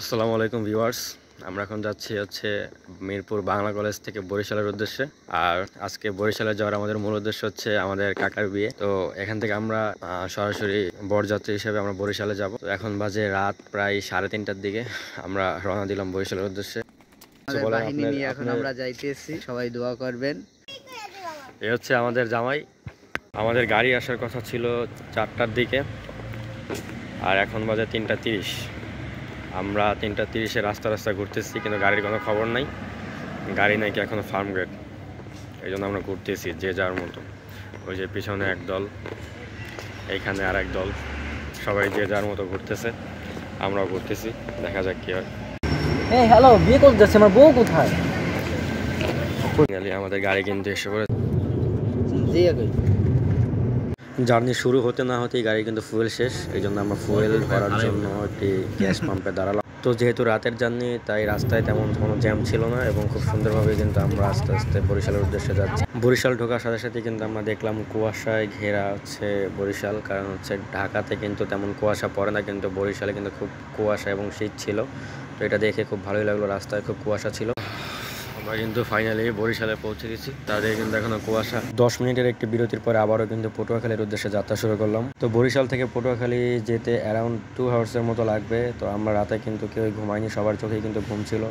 আসসালামু আলাইকুম ভিউয়ার্স, আমরা এখন যাচ্ছি মিরপুর বাংলা কলেজ থেকে বরিশালের উদ্দেশ্যে। আর আজকে বরিশালে যাওয়ার আমাদের মূল উদ্দেশ্য হচ্ছে আমাদের কাকার বিয়ে। তো এখান থেকে আমরা সরাসরি বরযাত্রী হিসেবে আমরা বরিশালে যাব। তো এখন বাজে রাত প্রায় 3:30টার দিকে আমরা রওনা দিলাম বরিশালের উদ্দেশ্যে। বাহিনী নিয়ে এখন আমরা যাইতেছি, সবাই দোয়া করবেন। এই হচ্ছে আমাদের জামাই। আমাদের গাড়ি আসার কথা ছিল 4টার দিকে, আর এখন বাজে 3:30। আমরা 3:30-এ রাস্তা ঘুরতেছি, কিন্তু গাড়ির কোনো খবর নাই। গাড়ি নাকি এখনো ফার্ম গেট, এই জন্য আমরা ঘুরতেছি যে যার মতো। ওই যে পিছনে এক দল, এইখানে আর এক দল, সবাই যে যার মতো ঘুরতেছে, আমরাও ঘুরতেছি। দেখা যাক কি হয়। হ্যালো, বিয়ে করতে যাচ্ছে, আমার বউ কোথায়? আমাদের গাড়ি কিন্তু এসে পড়ে। জার্নি শুরু হতে না হতেই গাড়ি কিন্তু ফুয়েল শেষ, এই জন্য আমরা ফুয়েল ভরার জন্য একটি গ্যাস পাম্পে দাঁড়ালাম। তো যেহেতু রাতের জার্নি, তাই রাস্তায় তেমন কোনো জ্যাম ছিল না এবং খুব সুন্দরভাবে কিন্তু আমরা আস্তে আস্তে বরিশালের উদ্দেশ্যে যাচ্ছি। বরিশাল ঢোকার সাথে সাথে কিন্তু আমরা দেখলাম কুয়াশায় ঘেরা বরিশাল। কারণ ঢাকাতে কিন্তু তেমন কুয়াশা পড়ে না, কিন্তু বরিশালে কিন্তু খুব কুয়াশা এবং শীত ছিল। তো এটা দেখে খুব ভালোই লাগলো, রাস্তায় খুব কুয়াশা ছিল। আমরা কিন্তু ফাইনালি বরিশালে পৌঁছে গেছি। তাদের কিন্তু এখনো কুয়াশা। 10 মিনিটের একটি বিরতির পরে আবারও কিন্তু পটুয়াখালীর উদ্দেশ্যে যাত্রা শুরু করলাম। তো বরিশাল থেকে পটুয়াখালী যেতে অ্যারাউন্ড 2 আওয়ার্সের মতো লাগবে। তো আমরা রাতে কিন্তু কেউ ঘুমাইনি, সবার চোখেই কিন্তু ঘুম ছিল।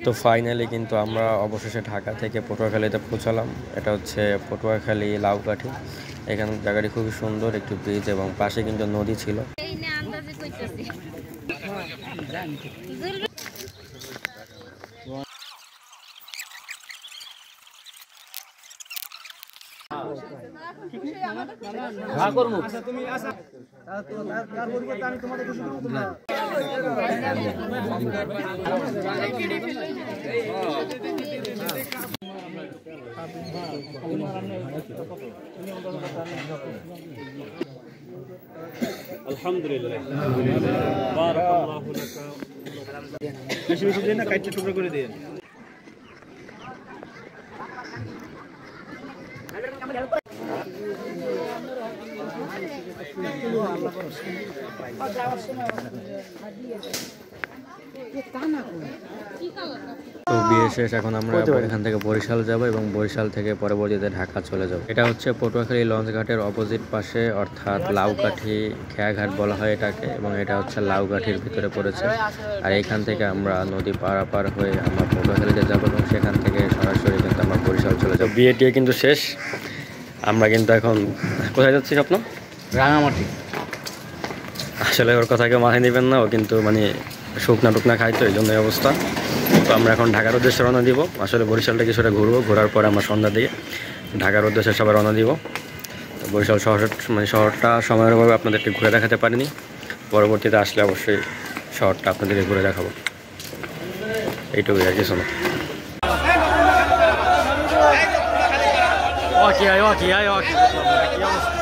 তো ফাইনালি কিন্তু আমরা অবশেষে ঢাকা থেকে পটুয়াখালীতে পৌঁছালাম। এটা হচ্ছে পটুয়াখালী লাউকাঠি। এখানে জায়গাটি খুবই সুন্দর, একটি ব্রিজ এবং পাশে কিন্তু নদী ছিল। আলহামদুলিল্লাহ, বারাকাল্লাহু লাকা। বেশি বেশি দেন না, কাটটা টুকরো করে দেন। তো বিয়ে শেষ, এখন আমরা এখান থেকে বরিশাল যাব এবং বরিশাল থেকে পরবর্তীতে ঢাকা চলে যাব। এটা হচ্ছে পটুয়াখালী লঞ্চ ঘাটের অপোজিট পাশে, অর্থাৎ লাউকাঠি খেয়াঘাট বলা হয় এটাকে, এবং এটা হচ্ছে লাউকাঠির ভিতরে পড়েছে। আর এখান থেকে আমরা নদী পারাপার হয়ে আমরা পটুয়াখালীতে যাব এবং সেখান থেকে সরাসরি কিন্তু আমরা বরিশাল চলে যাব। বিয়ে টিয়ে কিন্তু শেষ, আমরা কিন্তু এখন কোথায় যাচ্ছি? স্বপ্ন রাঙামাটি। আসলে ওর কথা কেউ মাথায় নেবেন না, ও কিন্তু শুকনা টুকনা খাই, তো এই জন্য অবস্থা। তো আমরা এখন ঢাকার উদ্দেশ্যে রওনা দিব। আসলে বরিশালটা কিছুটা ঘুরবো, ঘোরার পরে আমরা সন্ধ্যা দিয়ে ঢাকার উদ্দেশ্যে সবাই রওনা দিব। তো বরিশাল শহরটা সময়ের অভাবে আপনাদেরকে ঘুরে দেখাতে পারিনি। পরবর্তীতে আসলে অবশ্যই শহরটা আপনাদেরকে ঘুরে দেখাবো। এইটুকুই, আর কিছু না। কি অবস্থা?